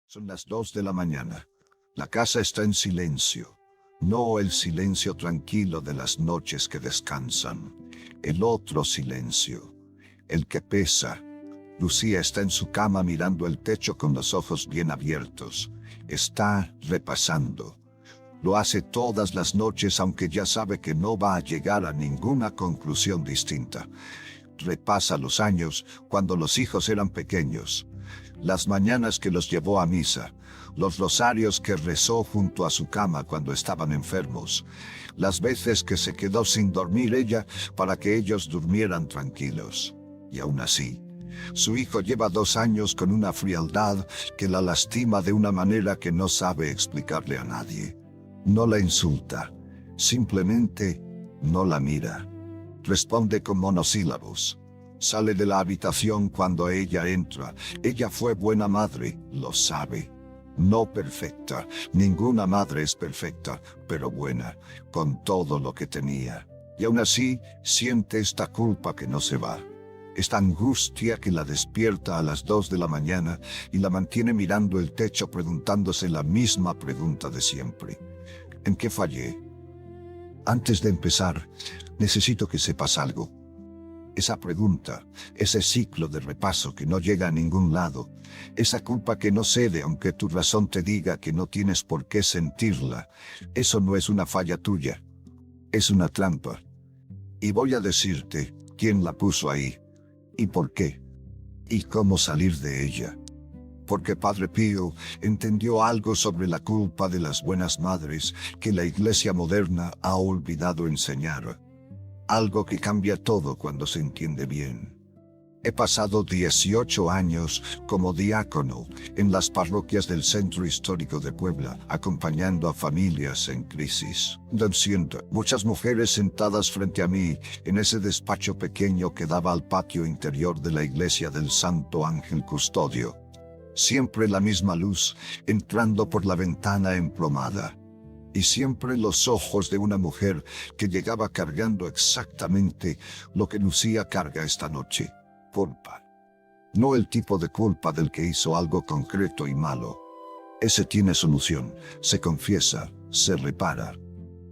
Son las 2 de la mañana. La casa está en silencio. No el silencio tranquilo de las noches que descansan. El otro silencio. El que pesa. Lucía está en su cama mirando el techo con los ojos bien abiertos. Está repasando. Lo hace todas las noches aunque ya sabe que no va a llegar a ninguna conclusión distinta. Repasa los años cuando los hijos eran pequeños. Las mañanas que los llevó a misa, los rosarios que rezó junto a su cama cuando estaban enfermos, las veces que se quedó sin dormir ella para que ellos durmieran tranquilos. Y aún así, su hijo lleva 2 años con una frialdad que la lastima de una manera que no sabe explicarle a nadie. No la insulta, simplemente no la mira. Responde con monosílabos. Sale de la habitación cuando ella entra. Ella fue buena madre, lo sabe. No perfecta, ninguna madre es perfecta, pero buena, con todo lo que tenía. Y aún así, siente esta culpa que no se va. Esta angustia que la despierta a las 2 de la mañana y la mantiene mirando el techo preguntándose la misma pregunta de siempre. ¿En qué fallé? Antes de empezar, necesito que sepas algo. Esa pregunta, ese ciclo de repaso que no llega a ningún lado, esa culpa que no cede aunque tu razón te diga que no tienes por qué sentirla, eso no es una falla tuya, es una trampa. Y voy a decirte quién la puso ahí, y por qué, y cómo salir de ella. Porque Padre Pío entendió algo sobre la culpa de las buenas madres que la Iglesia moderna ha olvidado enseñar. Algo que cambia todo cuando se entiende bien. He pasado 18 años como diácono en las parroquias del Centro Histórico de Puebla, acompañando a familias en crisis. Siento muchas mujeres sentadas frente a mí en ese despacho pequeño que daba al patio interior de la iglesia del Santo Ángel Custodio. Siempre la misma luz entrando por la ventana emplomada. Y siempre los ojos de una mujer que llegaba cargando exactamente lo que Lucía carga esta noche. Culpa. No el tipo de culpa del que hizo algo concreto y malo. Ese tiene solución, se confiesa, se repara.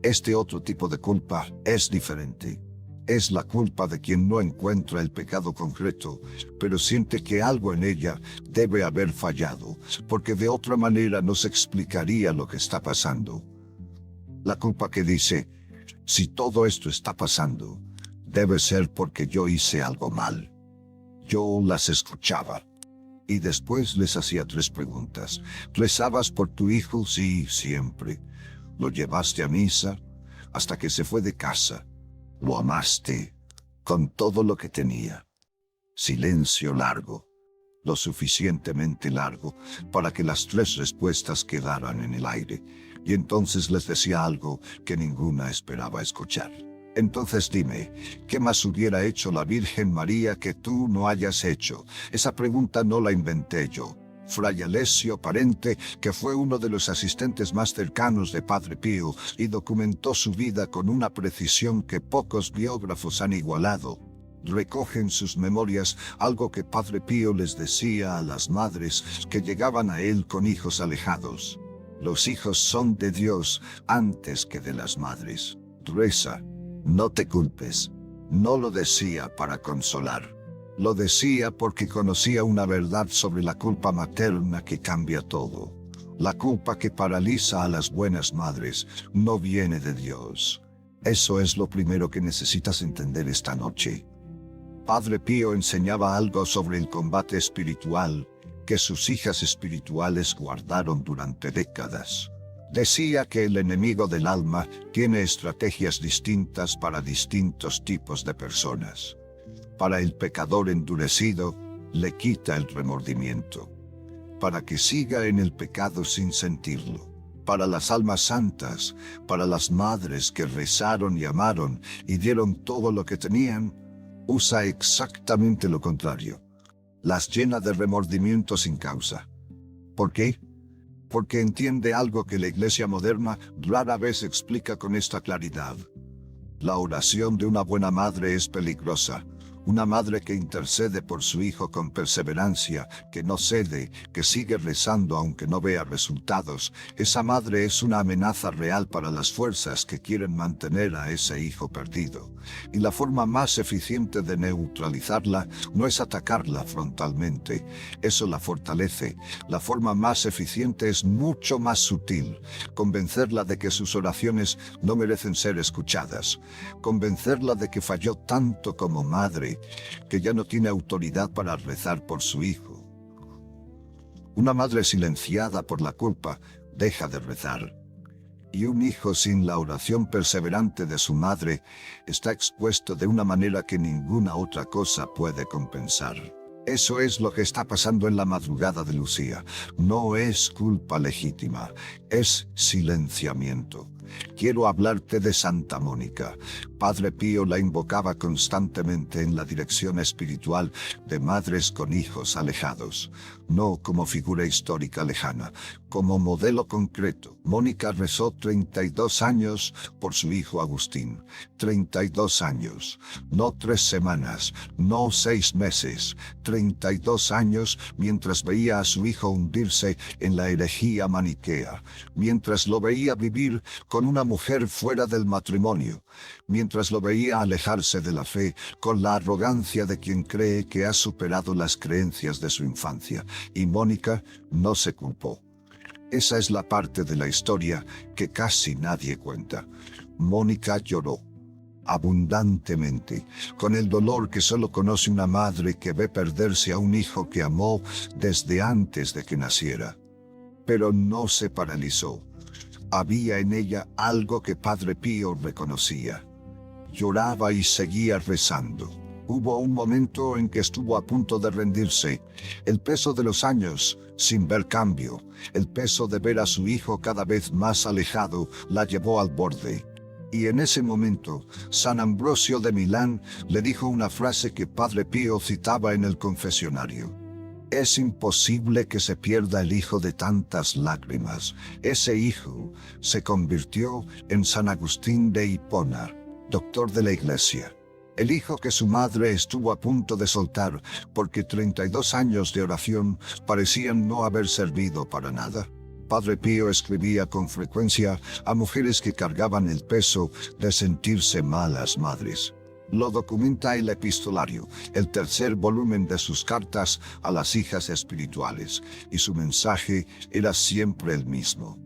Este otro tipo de culpa es diferente. Es la culpa de quien no encuentra el pecado concreto, pero siente que algo en ella debe haber fallado, porque de otra manera no se explicaría lo que está pasando. La culpa que dice, si todo esto está pasando, debe ser porque yo hice algo mal. Yo las escuchaba. Y después les hacía 3 preguntas. ¿Rezabas por tu hijo? Sí, siempre. ¿Lo llevaste a misa? Hasta que se fue de casa. ¿Lo amaste? Con todo lo que tenía. Silencio largo. Lo suficientemente largo para que las 3 respuestas quedaran en el aire. Y entonces les decía algo que ninguna esperaba escuchar. Entonces dime, ¿qué más hubiera hecho la Virgen María que tú no hayas hecho? Esa pregunta no la inventé yo. Fray Alessio Parente, que fue uno de los asistentes más cercanos de Padre Pío y documentó su vida con una precisión que pocos biógrafos han igualado, recoge en sus memorias algo que Padre Pío les decía a las madres que llegaban a él con hijos alejados. Los hijos son de Dios antes que de las madres. Reza, no te culpes. No lo decía para consolar. Lo decía porque conocía una verdad sobre la culpa materna que cambia todo. La culpa que paraliza a las buenas madres no viene de Dios. Eso es lo primero que necesitas entender esta noche. Padre Pío enseñaba algo sobre el combate espiritual que sus hijas espirituales guardaron durante décadas. Decía que el enemigo del alma tiene estrategias distintas para distintos tipos de personas. Para el pecador endurecido, le quita el remordimiento, para que siga en el pecado sin sentirlo. Para las almas santas, para las madres que rezaron y amaron y dieron todo lo que tenían, usa exactamente lo contrario. Las llena de remordimiento sin causa. ¿Por qué? Porque entiende algo que la Iglesia moderna rara vez explica con esta claridad. La oración de una buena madre es peligrosa. Una madre que intercede por su hijo con perseverancia, que no cede, que sigue rezando aunque no vea resultados. Esa madre es una amenaza real para las fuerzas que quieren mantener a ese hijo perdido. Y la forma más eficiente de neutralizarla no es atacarla frontalmente. Eso la fortalece. La forma más eficiente es mucho más sutil. Convencerla de que sus oraciones no merecen ser escuchadas. Convencerla de que falló tanto como madre, que ya no tiene autoridad para rezar por su hijo. Una madre silenciada por la culpa deja de rezar. Y un hijo sin la oración perseverante de su madre está expuesto de una manera que ninguna otra cosa puede compensar. Eso es lo que está pasando en la madrugada de Lucía. No es culpa legítima, es silenciamiento. Quiero hablarte de Santa Mónica. Padre Pío la invocaba constantemente en la dirección espiritual de madres con hijos alejados. No como figura histórica lejana, como modelo concreto. Mónica rezó 32 años por su hijo Agustín. 32 años. No 3 semanas, no 6 meses. 32 años mientras veía a su hijo hundirse en la herejía maniquea. Mientras lo veía vivir con una mujer fuera del matrimonio, mientras lo veía alejarse de la fe con la arrogancia de quien cree que ha superado las creencias de su infancia, y Mónica no se culpó. Esa es la parte de la historia que casi nadie cuenta. Mónica lloró abundantemente, con el dolor que solo conoce una madre que ve perderse a un hijo que amó desde antes de que naciera. Pero no se paralizó. Había en ella algo que Padre Pío reconocía. Lloraba y seguía rezando. Hubo un momento en que estuvo a punto de rendirse. El peso de los años, sin ver cambio, el peso de ver a su hijo cada vez más alejado, la llevó al borde. Y en ese momento, San Ambrosio de Milán le dijo una frase que Padre Pío citaba en el confesionario. Es imposible que se pierda el hijo de tantas lágrimas. Ese hijo se convirtió en San Agustín de Hipona, doctor de la Iglesia. El hijo que su madre estuvo a punto de soltar porque 32 años de oración parecían no haber servido para nada. Padre Pío escribía con frecuencia a mujeres que cargaban el peso de sentirse malas madres. Lo documenta el epistolario, el tercer volumen de sus cartas a las hijas espirituales, y su mensaje era siempre el mismo.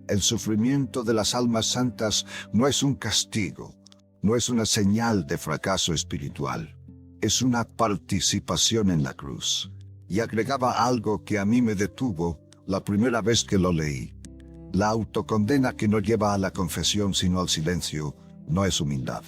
El sufrimiento de las almas santas no es un castigo, no es una señal de fracaso espiritual, es una participación en la cruz. Y agregaba algo que a mí me detuvo la primera vez que lo leí. La autocondena que no lleva a la confesión sino al silencio no es humildad,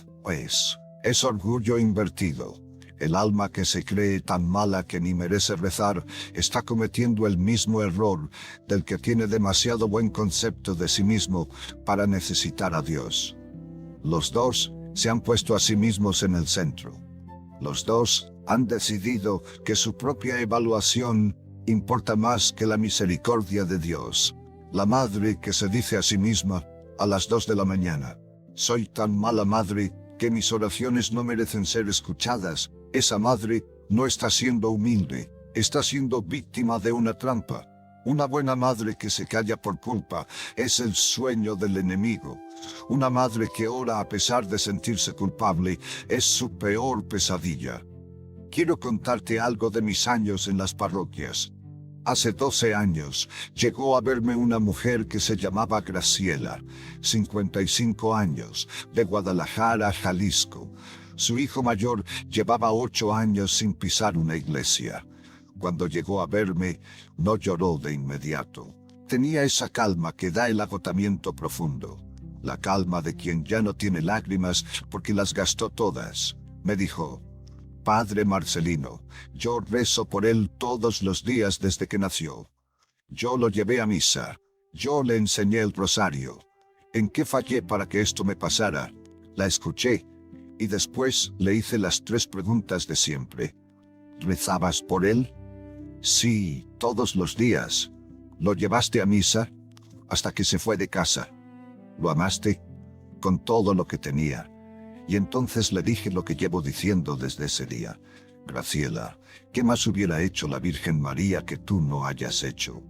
es orgullo invertido. El alma que se cree tan mala que ni merece rezar está cometiendo el mismo error del que tiene demasiado buen concepto de sí mismo para necesitar a Dios. Los dos se han puesto a sí mismos en el centro. Los dos han decidido que su propia evaluación importa más que la misericordia de Dios. La madre que se dice a sí misma a las 2 de la mañana, soy tan mala madre que mis oraciones no merecen ser escuchadas. Esa madre no está siendo humilde, está siendo víctima de una trampa. Una buena madre que se calla por culpa es el sueño del enemigo. Una madre que ora a pesar de sentirse culpable es su peor pesadilla. Quiero contarte algo de mis años en las parroquias. Hace 12 años llegó a verme una mujer que se llamaba Graciela, 55 años, de Guadalajara, Jalisco. Su hijo mayor llevaba 8 años sin pisar una iglesia. Cuando llegó a verme, no lloró de inmediato. Tenía esa calma que da el agotamiento profundo. La calma de quien ya no tiene lágrimas porque las gastó todas. Me dijo, Padre Marcelino, yo rezo por él todos los días desde que nació. Yo lo llevé a misa. Yo le enseñé el rosario. ¿En qué fallé para que esto me pasara? La escuché y después le hice las 3 preguntas de siempre. ¿Rezabas por él? Sí, todos los días. ¿Lo llevaste a misa? Hasta que se fue de casa. ¿Lo amaste? Con todo lo que tenía. Y entonces le dije lo que llevo diciendo desde ese día. Graciela, ¿qué más hubiera hecho la Virgen María que tú no hayas hecho?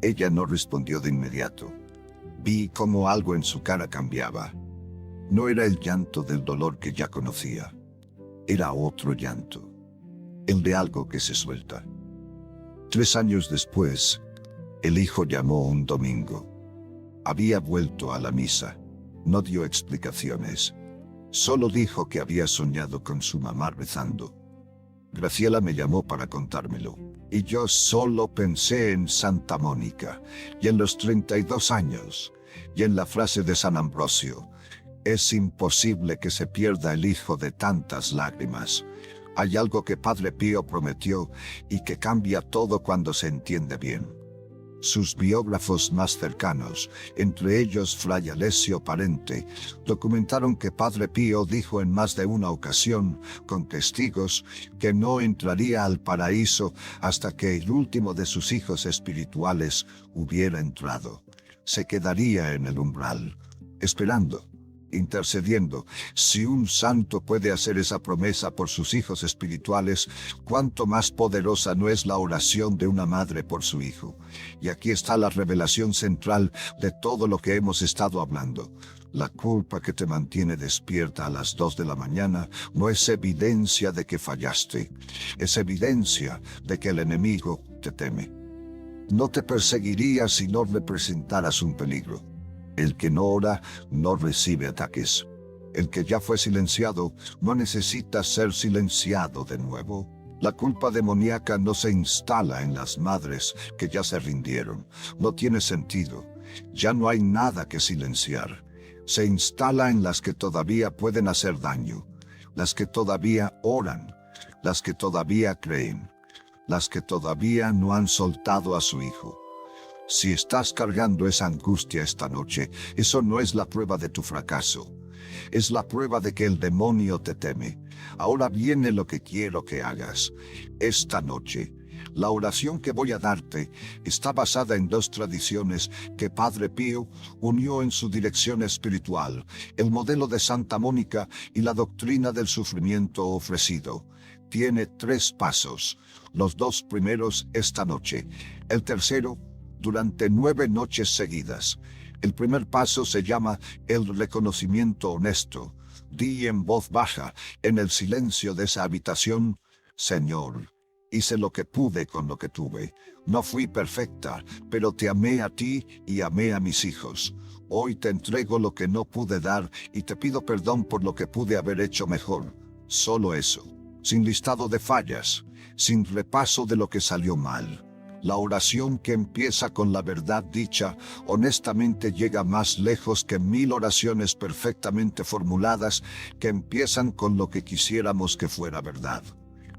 Ella no respondió de inmediato. Vi cómo algo en su cara cambiaba. No era el llanto del dolor que ya conocía. Era otro llanto. El de algo que se suelta. 3 años después, el hijo llamó un domingo. Había vuelto a la misa. No dio explicaciones. Solo dijo que había soñado con su mamá rezando. Graciela me llamó para contármelo. Y yo solo pensé en Santa Mónica, y en los 32 años, y en la frase de San Ambrosio. Es imposible que se pierda el hijo de tantas lágrimas. Hay algo que Padre Pío prometió y que cambia todo cuando se entiende bien. Sus biógrafos más cercanos, entre ellos Fray Alessio Parente, documentaron que Padre Pío dijo en más de una ocasión, con testigos, que no entraría al paraíso hasta que el último de sus hijos espirituales hubiera entrado. Se quedaría en el umbral, esperando, intercediendo. Si un santo puede hacer esa promesa por sus hijos espirituales, cuánto más poderosa no es la oración de una madre por su hijo. Y aquí está la revelación central de todo lo que hemos estado hablando. La culpa que te mantiene despierta a las 2 de la mañana no es evidencia de que fallaste, es evidencia de que el enemigo te teme. No te perseguiría si no representaras un peligro. El que no ora no recibe ataques. El que ya fue silenciado no necesita ser silenciado de nuevo. La culpa demoníaca no se instala en las madres que ya se rindieron. No tiene sentido. Ya no hay nada que silenciar. Se instala en las que todavía pueden hacer daño, las que todavía oran, las que todavía creen, las que todavía no han soltado a su hijo. Si estás cargando esa angustia esta noche, eso no es la prueba de tu fracaso. Es la prueba de que el demonio te teme. Ahora viene lo que quiero que hagas. Esta noche, la oración que voy a darte está basada en 2 tradiciones que Padre Pío unió en su dirección espiritual, el modelo de Santa Mónica y la doctrina del sufrimiento ofrecido. Tiene 3 pasos, los 2 primeros esta noche, el tercero durante 9 noches seguidas. El primer paso se llama el reconocimiento honesto. Di en voz baja, en el silencio de esa habitación: Señor, hice lo que pude con lo que tuve. No fui perfecta, pero te amé a ti y amé a mis hijos. Hoy te entrego lo que no pude dar y te pido perdón por lo que pude haber hecho mejor. Solo eso, sin listado de fallas, sin repaso de lo que salió mal. La oración que empieza con la verdad dicha, honestamente llega más lejos que 1000 oraciones perfectamente formuladas que empiezan con lo que quisiéramos que fuera verdad.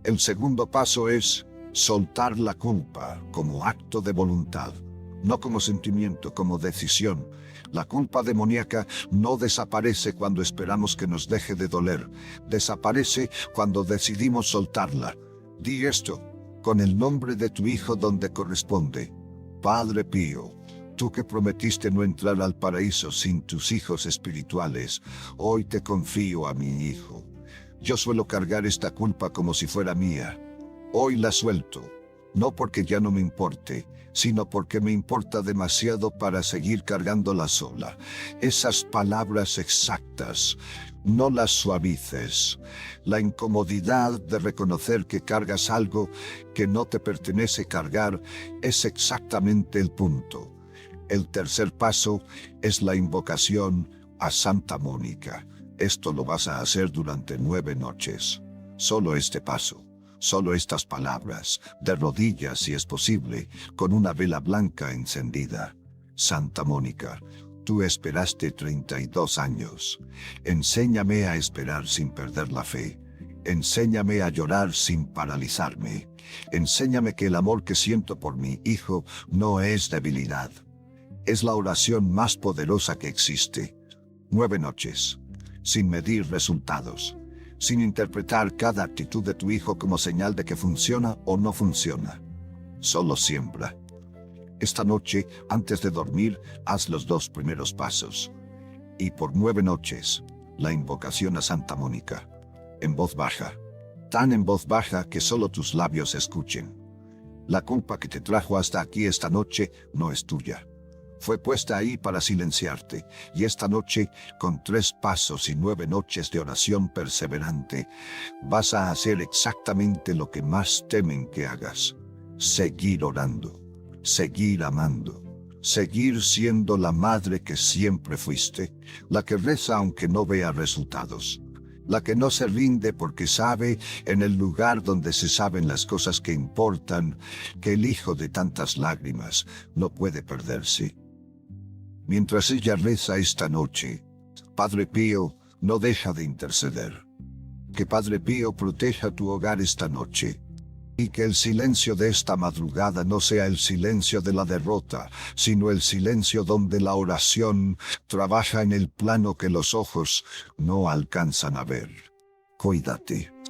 El segundo paso es soltar la culpa como acto de voluntad, no como sentimiento, como decisión. La culpa demoníaca no desaparece cuando esperamos que nos deje de doler, desaparece cuando decidimos soltarla. Di esto con el nombre de tu hijo donde corresponde. Padre Pío, tú que prometiste no entrar al paraíso sin tus hijos espirituales, hoy te confío a mi hijo. Yo suelo cargar esta culpa como si fuera mía. Hoy la suelto, no porque ya no me importe, sino porque me importa demasiado para seguir cargándola sola. Esas palabras exactas, no las suavices. La incomodidad de reconocer que cargas algo que no te pertenece cargar es exactamente el punto. El tercer paso es la invocación a Santa Mónica. Esto lo vas a hacer durante 9 noches. Solo este paso, solo estas palabras, de rodillas si es posible, con una vela blanca encendida. Santa Mónica, tú esperaste 32 años. Enséñame a esperar sin perder la fe. Enséñame a llorar sin paralizarme. Enséñame que el amor que siento por mi hijo no es debilidad. Es la oración más poderosa que existe. 9 noches, sin medir resultados, sin interpretar cada actitud de tu hijo como señal de que funciona o no funciona. Solo siembra. Esta noche, antes de dormir, haz los 2 primeros pasos. Y por 9 noches, la invocación a Santa Mónica, en voz baja, tan en voz baja que solo tus labios escuchen. La culpa que te trajo hasta aquí esta noche no es tuya. Fue puesta ahí para silenciarte, y esta noche, con 3 pasos y 9 noches de oración perseverante, vas a hacer exactamente lo que más temen que hagas. Seguir orando, seguir amando, seguir siendo la madre que siempre fuiste, la que reza aunque no vea resultados, la que no se rinde porque sabe, en el lugar donde se saben las cosas que importan, que el hijo de tantas lágrimas no puede perderse. Mientras ella reza esta noche, Padre Pío no deja de interceder. Que Padre Pío proteja tu hogar esta noche, y que el silencio de esta madrugada no sea el silencio de la derrota, sino el silencio donde la oración trabaja en el plano que los ojos no alcanzan a ver. Cuídate.